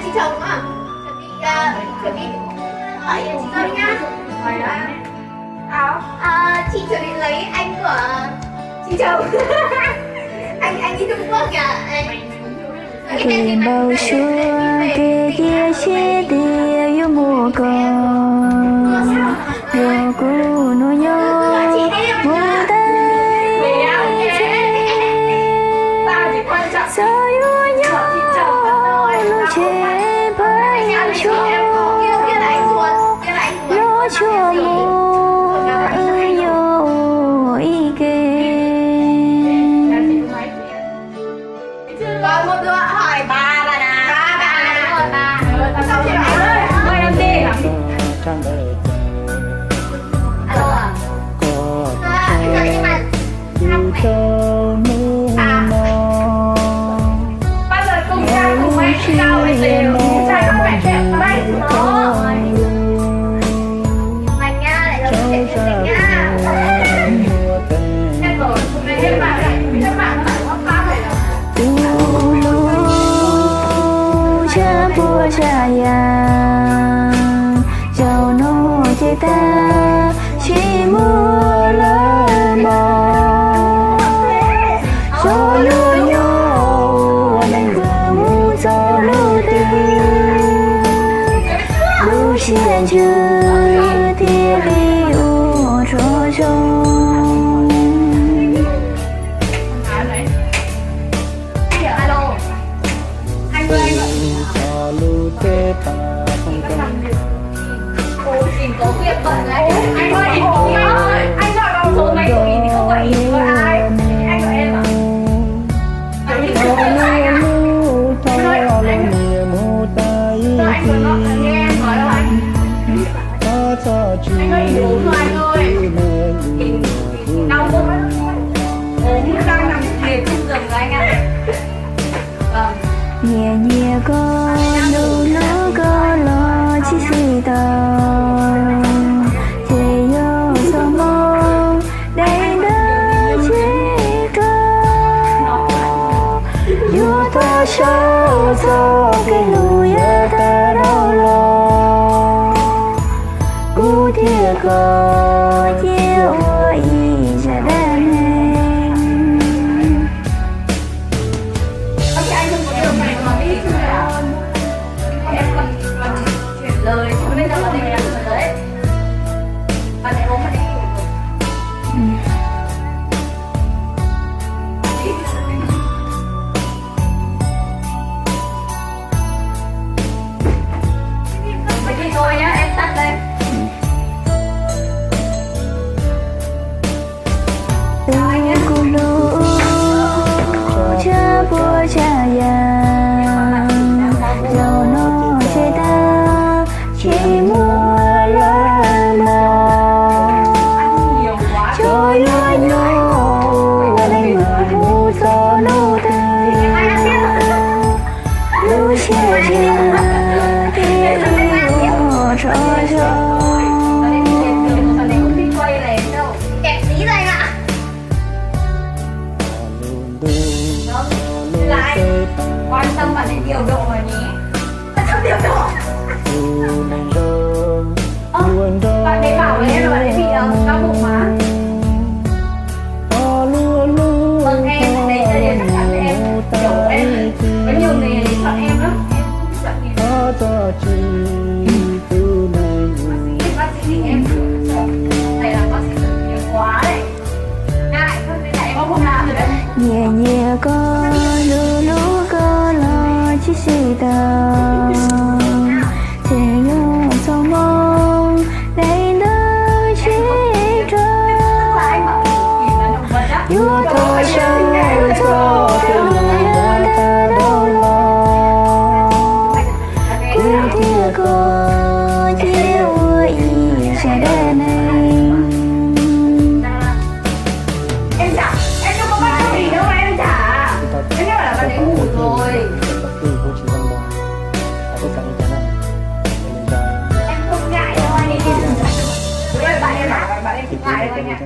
chị chồng đúng không? Chuẩn bị hỏi chị chồng nhá. Chị chuẩn bị lấy anh của chị chồng. anh đi Trung Quốc kìa. Thuyền bao xưa kia kia chia địa yêu mùa còn rồi cô nuôi nhau mùa tay sao yêu nhau lúc chế bay cho lo cho mùa yêu ý kê. Còn một đứa hỏi bà là bà sao chị bảo ơi mời làm gì alo à nhưng mà bao giờ cùng cha cùng anh sao ấy đều cha không phải đẹp bay nó mày nha lại là chuyện tình nha em rồi em bảo là các bạn phải có ba phải là cha bố cha ya giàu nô chế ta chỉ mua lỡ mò cho lưu nhau anh vừa muốn cho lưu tư lưu xiên chưa thì lưu cho chồng. alo anh ơi cô tìm có việc bận đấy anh ơi anh gọi vào số máy của mình thì không gọi ý gọi ai anh gọi em à anh vừa gọi nghe em nói đâu anh ơi ý uống thôi anh ơi đau bụng ốm đang nằm liệt trên giường rồi anh ạ. Vâng nhẹ nhẹ có đâu nó có lo chỉ suy tao chỉ yêu sao mong đây đã chỉ có yêu ta sao cho cái lùi ta đau lòng cú thiệt có chiều ý sẽ đến anh không có điều này mà đi chứ là em còn chuyển lời chứ bây giờ là mình làm rồi đấy bạn lại ốm mà đi đi thôi nhá em tắt đây. cô lũ cha bố cha ya giàu nó chế ta chỉ mua lỡ mò cho yêu nhau anh mở hú gió nô tươi lưu chia chia thì lưu cho chồng. Quan tâm bạn đến điều độ rồi nhé. Tâm điều độ. Bạn ấy bảo với em là bạn ấy bị đau bụng mà. Vâng em, đấy là điều chắc chắn với em. Kiểu em, có nhiều người chọn em lắm. Em không chọn người. Bác sĩ thì em chọn. Này là bác sĩ nhiều quá đấy. Ngại thôi, bây giờ em không làm rồi đấy. Nhẹ nhẹ có lũ lũ có lo chỉ suy tao chỉ yêu sao mong đây nơi chỉ trao yêu ta sao cho cái lùi ta đau lòng cứ thiệt có chiều ý sẽ đến em chả em không có bắt gì đâu mà em chả em nói là bạn ấy ngủ rồi em không ngại đâu anh ấy đi bạn em bảo bạn em không ngại đâu anh ạ.